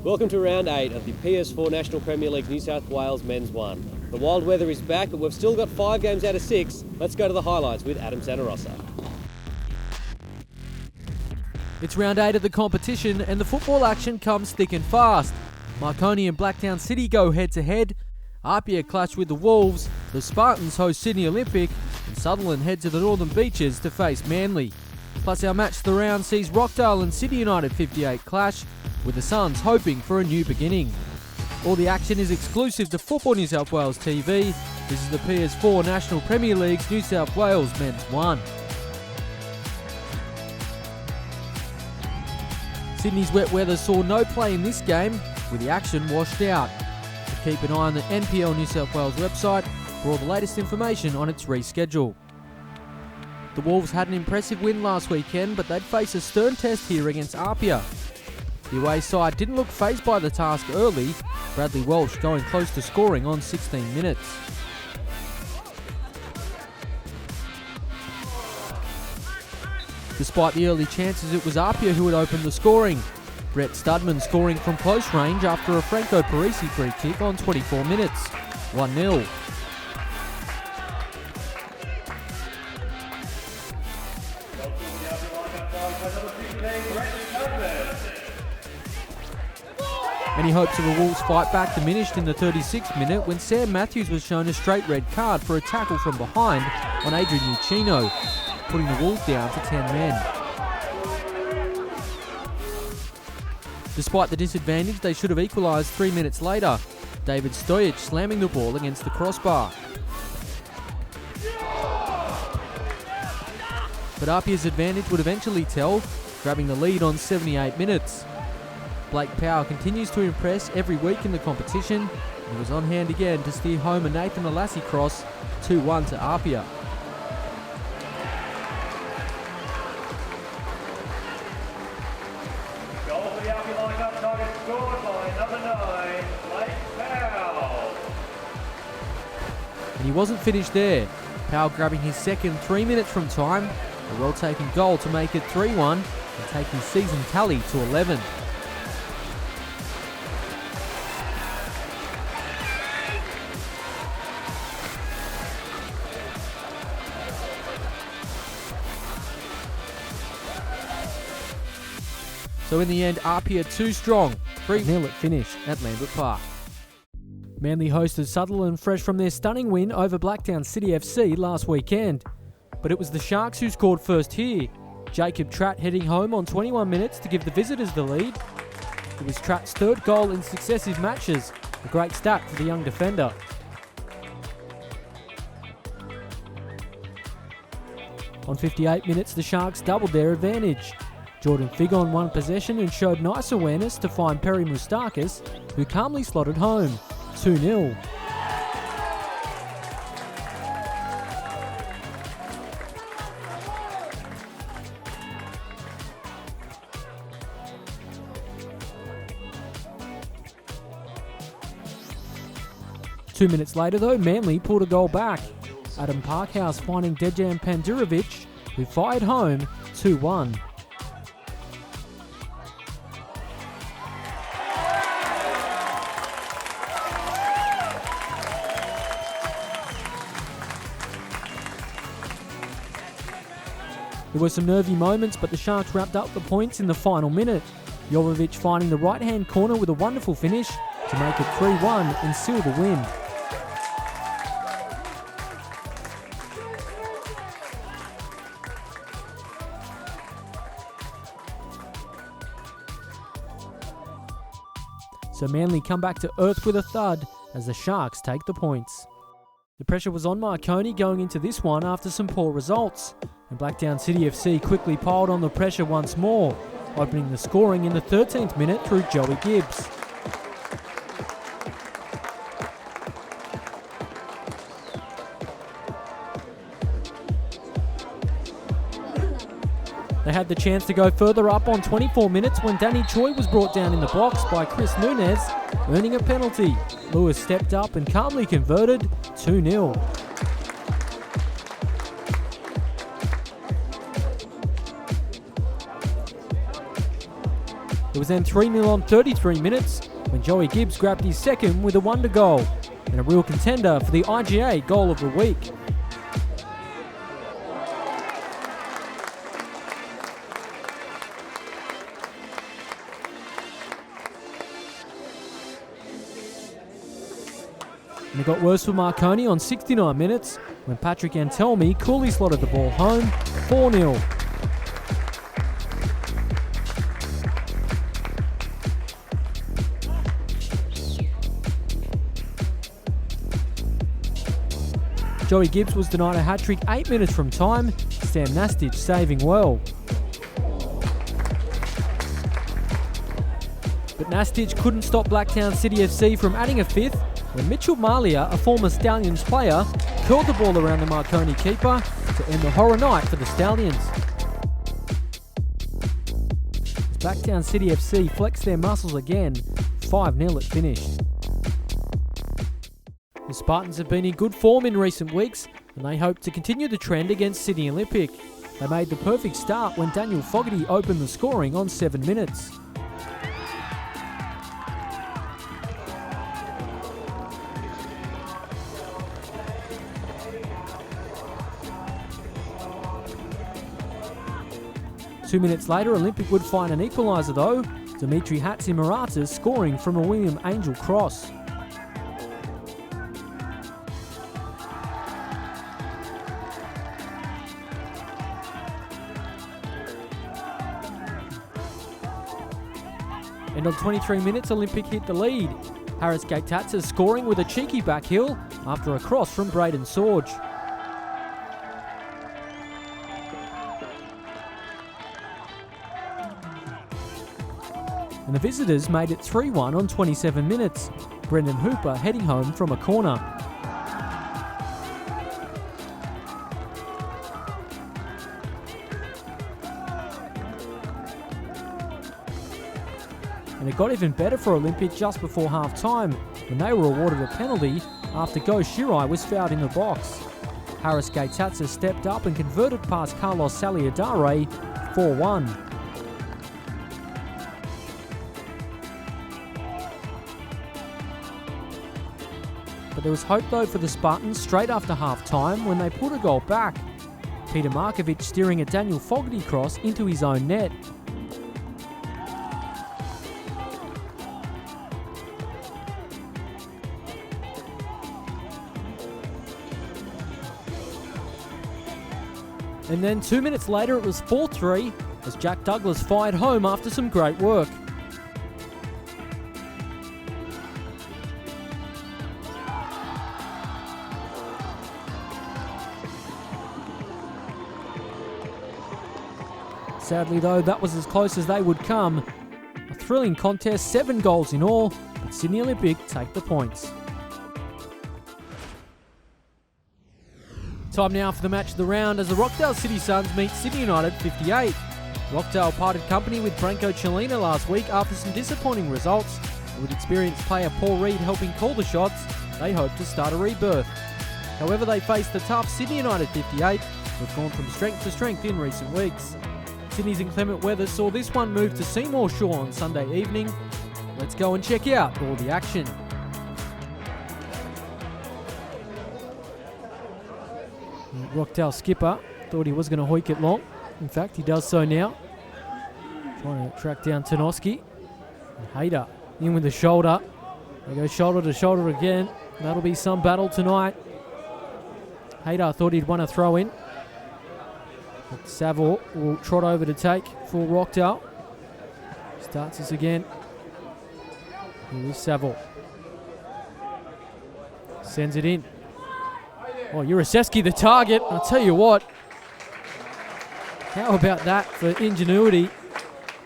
Welcome to round 8 of the PS4 National Premier League New South Wales Men's 1. The wild weather is back, but we've still got 5 games out of 6. Let's go to the highlights with Adam Santarossa. It's round 8 of the competition and the football action comes thick and fast. Marconi and Blacktown City go head to head. Apia clash with the Wolves, the Spartans host Sydney Olympic, and Sutherland head to the Northern Beaches to face Manly. Plus our match of the round sees Rockdale and City United 58 clash, with the Suns hoping for a new beginning. All the action is exclusive to Football New South Wales TV. This is the PS4 National Premier League's New South Wales Men's 1. Sydney's wet weather saw no play in this game, with the action washed out. So keep an eye on the NPL New South Wales website for all the latest information on its reschedule. The Wolves had an impressive win last weekend, but they'd face a stern test here against Apia. The away side didn't look fazed by the task early, Bradley Walsh going close to scoring on 16 minutes. Despite the early chances, it was Apia who had opened the scoring. Brett Studman scoring from close range after a Franco Parisi free kick on 24 minutes. 1-0. Any hopes of a Wolves fight back diminished in the 36th minute when Sam Matthews was shown a straight red card for a tackle from behind on Adrian Uchino, putting the Wolves down to 10 men. Despite the disadvantage, they should have equalised 3 minutes later. David Stojic slamming the ball against the crossbar. But Apia's advantage would eventually tell, grabbing the lead on 78 minutes. Blake Power continues to impress every week in the competition, and was on hand again to steer home a Nathan Alassi cross, 2-1 to Apia. Goal for the Apia lineup, target scored by number 9, Blake Powell. And he wasn't finished there. Powell grabbing his second 3 minutes from time, a well-taken goal to make it 3-1 and take his season tally to 11. So in the end, Apia too strong. 3-0 at finish at Lambert Park. Manly hosted Sutherland fresh from their stunning win over Blacktown City FC last weekend. But it was the Sharks who scored first here. Jacob Tratt heading home on 21 minutes to give the visitors the lead. It was Tratt's third goal in successive matches, a great stat for the young defender. On 58 minutes, the Sharks doubled their advantage. Jordan Fig on one possession and showed nice awareness to find Perry Moustakis, who calmly slotted home, 2-0. Two minutes later though, Manly pulled a goal back. Adam Parkhouse finding Dejan Pandurovic, who fired home, 2-1. There were some nervy moments, but the Sharks wrapped up the points in the final minute. Jovovic finding the right-hand corner with a wonderful finish to make it 3-1 and seal the win. So Manly come back to earth with a thud as the Sharks take the points. The pressure was on Marconi going into this one after some poor results, and Blacktown City FC quickly piled on the pressure once more, opening the scoring in the 13th minute through Joey Gibbs. They had the chance to go further up on 24 minutes when Danny Choi was brought down in the box by Chris Nunez, earning a penalty. Lewis stepped up and calmly converted, 2-0. It was then 3-0 on 33 minutes when Joey Gibbs grabbed his second with a wonder goal and a real contender for the IGA Goal of the Week. And it got worse for Marconi on 69 minutes when Patrick Antelmi coolly slotted the ball home, 4-0. Joey Gibbs was denied a hat-trick 8 minutes from time, Sam Nastich saving well. But Nastich couldn't stop Blacktown City FC from adding a fifth when Mitchell Malia, a former Stallions player, curled the ball around the Marconi keeper to end the horror night for the Stallions. As Blacktown City FC flexed their muscles again, 5-0 it finished. The Spartans have been in good form in recent weeks and they hope to continue the trend against Sydney Olympic. They made the perfect start when Daniel Fogarty opened the scoring on 7 minutes. Two minutes later, Olympic would find an equaliser though, Dimitri Hatzimarata scoring from a William Angel cross. And on 23 minutes, Olympic hit the lead. Harris Gatatsa scoring with a cheeky back heel after a cross from Braden Sorge. And the visitors made it 3-1 on 27 minutes. Brendan Hooper heading home from a corner. And it got even better for Olympic just before half-time when they were awarded a penalty after Go Shirai was fouled in the box. Harris Gatatsa stepped up and converted past Carlos Saliadare, 4-1. But there was hope though for the Spartans straight after half-time when they put a goal back. Peter Markovic steering a Daniel Fogarty cross into his own net. And then 2 minutes later it was 4-3 as Jack Douglas fired home after some great work. Sadly though, that was as close as they would come. A thrilling contest, 7 goals in all, but Sydney Olympic take the points. Time now for the match of the round as the Rockdale City Suns meet Sydney United 58. Rockdale parted company with Branko Chelina last week after some disappointing results. With experienced player Paul Reed helping call the shots, they hope to start a rebirth. However, they face the tough Sydney United 58, who've gone from strength to strength in recent weeks. Sydney's inclement weather saw this one move to Seymour Shore on Sunday evening. Let's go and check out all the action. Rockdale skipper thought he was going to hoik it long. In fact, he does so now. Trying to track down Tanoski. Hayter in with the shoulder. They go shoulder to shoulder again. That'll be some battle tonight. Hayter thought he'd want to throw in. But Saville will trot over to take for Rockdale. Starts this again. Here is Saville. Sends it in. Oh, Jurasevsky the target. I'll tell you what. How about that for ingenuity?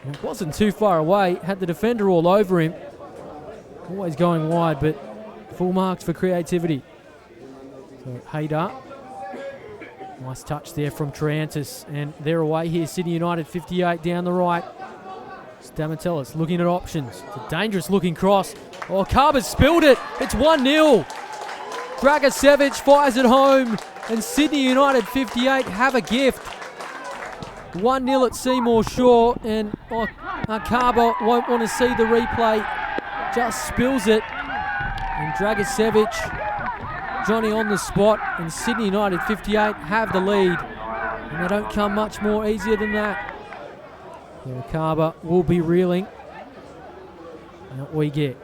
It wasn't too far away. Had the defender all over him. Always going wide, but full marks for creativity. So Hayder. Nice touch there from Triantis. And they're away here. Sydney United 58 down the right. Stamatellis looking at options. It's a dangerous looking cross. Oh, Carver's spilled it. It's 1-0. Dragicevic fires it home. And Sydney United 58 have a gift. 1-0 at Seymour Shore, and Arkaba won't want to see the replay. Just spills it. And Dragicevic, Johnny on the spot, and Sydney United 58 have the lead. And they don't come much more easier than that. Arkaba will be reeling. And what we get.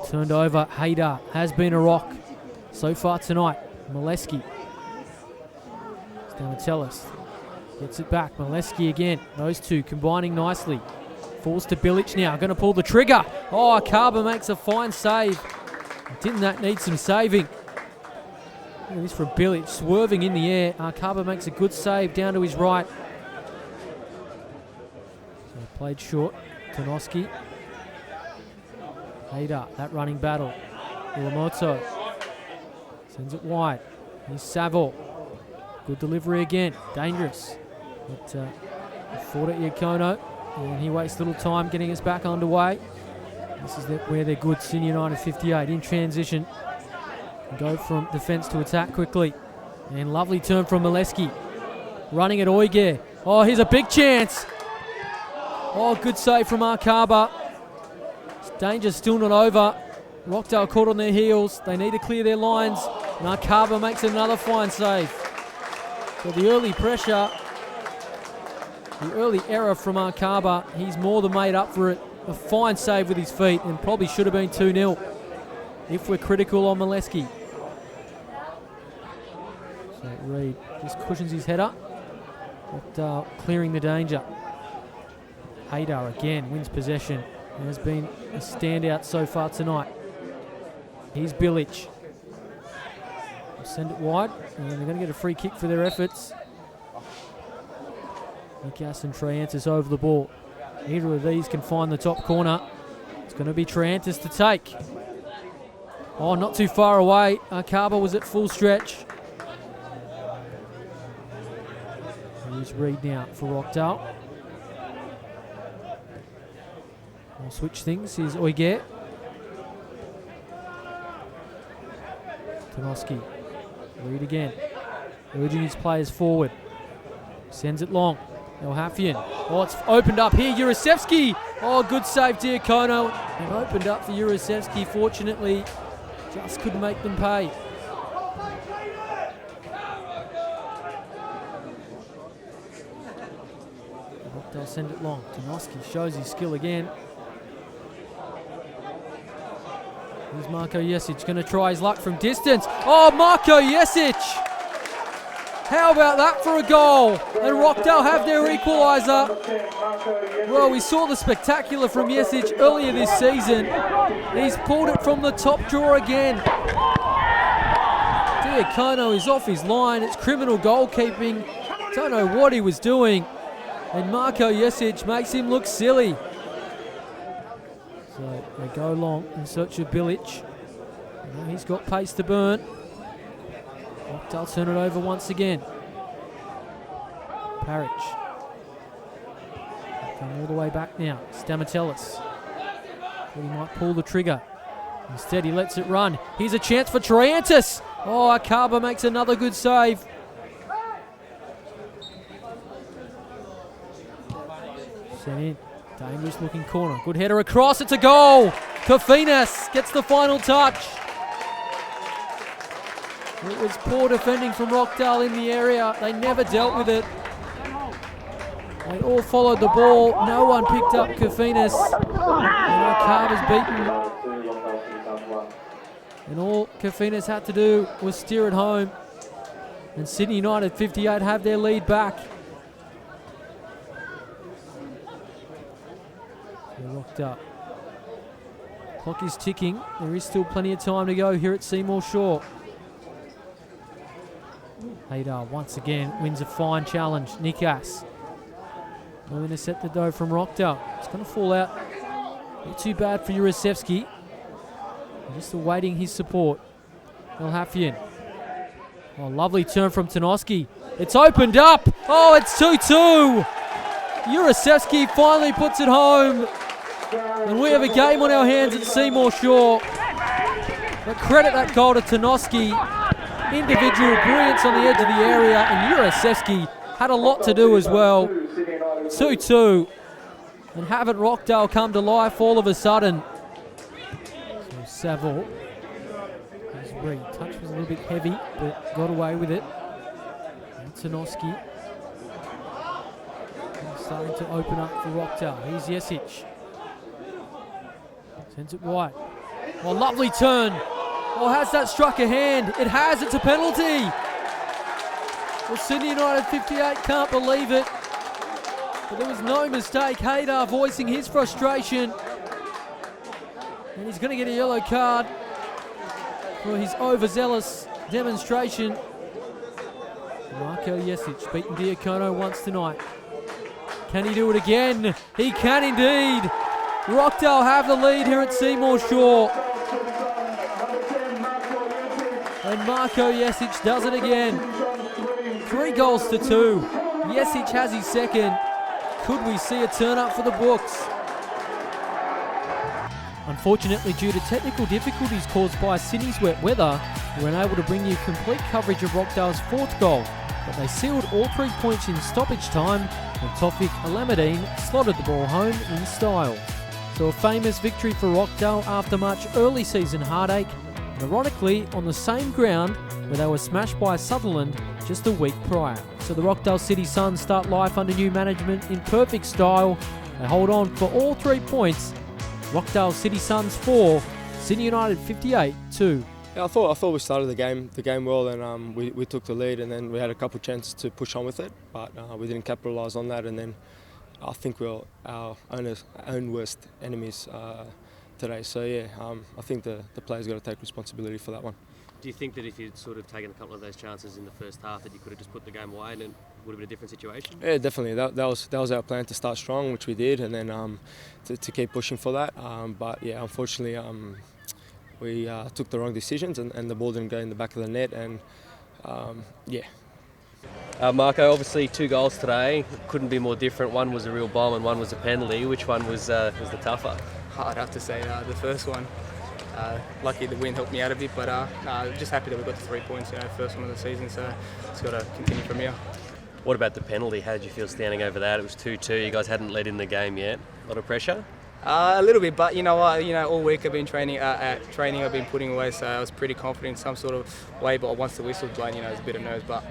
Turned over. Haydar has been a rock so far tonight. Molesky. Stamatellis gets it back. Molesky again. Those two combining nicely. Falls to Bilic now. Going to pull the trigger. Oh, Arkaba makes a fine save. Didn't that need some saving? Look at this from Bilic. Swerving in the air. Arkaba makes a good save down to his right. So played short. Tonoski. Haydar, that running battle. Ulamoto sends it wide. Here's Saville. Good delivery again. Dangerous. But fought at Iacono. And he wastes little time getting us back underway. This is where they're good. Sydney United 58 in transition. Go from defence to attack quickly. And lovely turn from Molesky. Running at Oiger. Oh, here's a big chance. Oh, good save from Arkaba. Danger's still not over. Rockdale caught on their heels. They need to clear their lines. And Arkaba makes another fine save. So the early pressure, the early error from Arkaba, he's more than made up for it. A fine save with his feet, and probably should have been 2-0 if we're critical on Molesky. So Reed just cushions his header, but clearing the danger. Haydar again wins possession. He has been a standout so far tonight. Here's Bilic. They'll send it wide, and they're going to get a free kick for their efforts. Nikas and Triantis over the ball. Neither of these can find the top corner. It's going to be Triantis to take. Oh, not too far away. Arkaba was at full stretch. Here's Reed now for Rockdale. We'll switch things. Here's Oiger. Tonoski. Reed again. Urging his players forward. Sends it long. Elhafian. Oh, it's opened up here. Jurasevsky. Oh, good save, Diacono. It opened up for Jurasevsky. Fortunately, just couldn't make them pay. They'll send it long. Tonoski shows his skill again. Here's Marko Jesic going to try his luck from distance. Oh, Marko Jesic! How about that for a goal? And Rockdale have their equaliser. Well, we saw the spectacular from Jesic earlier this season. He's pulled it from the top drawer again. Diacono is off his line. It's criminal goalkeeping. Don't know what he was doing. And Marko Jesic makes him look silly. So they go long in search of Bilic. He's got pace to burn. Rockdale turn it over once again. Parrish. Come all the way back now. Stamatellis. He might pull the trigger. Instead, he lets it run. Here's a chance for Triantis. Oh, Arkaba makes another good save. Sent in. Dangerous looking corner. Good header across. It's a goal. Kofinas gets the final touch. It was poor defending from Rockdale in the area. They never dealt with it. They all followed the ball. No one picked up Kofinas. And Arkaba's beaten. And all Kofinas had to do was steer it home. And Sydney United 58 have their lead back. They're locked up. Clock is ticking. There is still plenty of time to go here at Seymour Shore. Haydar once again wins a fine challenge. Nikas will intercept the dough from Rockdale. It's going to fall out. Not too bad for Jurasevsky. Just awaiting his support. Elhafian. Oh, lovely turn from Tonoski. It's opened up. Oh, it's 2-2. Jurasevsky finally puts it home. And we have a game on our hands at Seymour Shore. But credit that goal to Tonoski. individual brilliance on the edge of the area, and Jurasevski had a lot to do as well. 2-2. And haven't Rockdale come to life all of a sudden? So Saville, his retouch was a little bit heavy, but got away with it. Antonovski starting to open up for Rockdale. Here's Jesic. Sends it wide. Oh, lovely turn. Oh, has that struck a hand? It has. It's a penalty. Well, Sydney United 58 can't believe it. But there was no mistake. Haydar voicing his frustration. And he's going to get a yellow card for his overzealous demonstration. Marco Jesic beaten Diacono once tonight. Can he do it again? He can indeed. Rockdale have the lead here at Seymour Shaw. And Marco Jesic does it again. 3-2. Jesic has his second. Could we see a turn up for the books? Unfortunately, due to technical difficulties caused by Sydney's wet weather, we were unable to bring you complete coverage of Rockdale's fourth goal, but they sealed all 3 points in stoppage time when Tofik Alameddine slotted the ball home in style. So a famous victory for Rockdale after much early season heartache, and ironically on the same ground where they were smashed by Sutherland just a week prior. So the Rockdale City Suns start life under new management in perfect style. They hold on for all 3 points. Rockdale City Suns 4, Sydney United 58-2. Yeah, I thought we started the game well, and we took the lead, and then we had a couple of chances to push on with it, but we didn't capitalise on that, and then I think we're our own worst enemies today. So yeah, I think the players got to take responsibility for that one. Do you think that if you'd sort of taken a couple of those chances in the first half that you could have just put the game away and it would have been a different situation? Yeah, definitely. That was our plan, to start strong, which we did, and then to keep pushing for that. But yeah, unfortunately, we took the wrong decisions, and the ball didn't go in the back of the net, and yeah. Marco, obviously 2 goals today. Couldn't be more different. One was a real bomb and one was a penalty. Which one was the tougher? I'd have to say the first one. Lucky the win helped me out a bit, but just happy that we got the 3 points, first one of the season, so it's got to continue from here. What about the penalty? How did you feel standing over that? It was 2-2. You guys hadn't led in the game yet. A lot of pressure? A little bit, but you know what? All week I've been training. At training, I've been putting away, so I was pretty confident in some sort of way. But once the whistle blown, it was a bit of nerves, but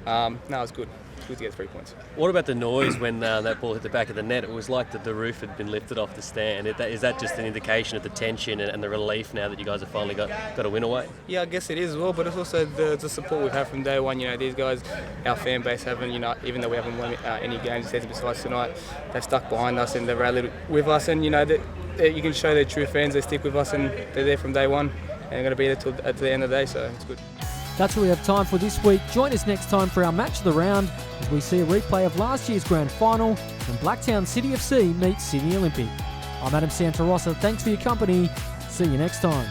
no, it was good. It's good to get 3 points. What about the noise when that ball hit the back of the net? It was like the roof had been lifted off the stand. Is that just an indication of the tension and the relief now that you guys have finally got a win away? Yeah, I guess it is as well, but it's also the support we've had from day one. These guys, our fan base haven't, even though we haven't won any games besides tonight, they've stuck behind us and they've rallied with us, and that you can show they're true fans. They stick with us and they're there from day one, and they're going to be there till at the end of the day, so it's good. That's all we have time for this week. Join us next time for our match of the round as we see a replay of last year's grand final when Blacktown City FC meets Sydney Olympic. I'm Adam Santarossa. Thanks for your company. See you next time.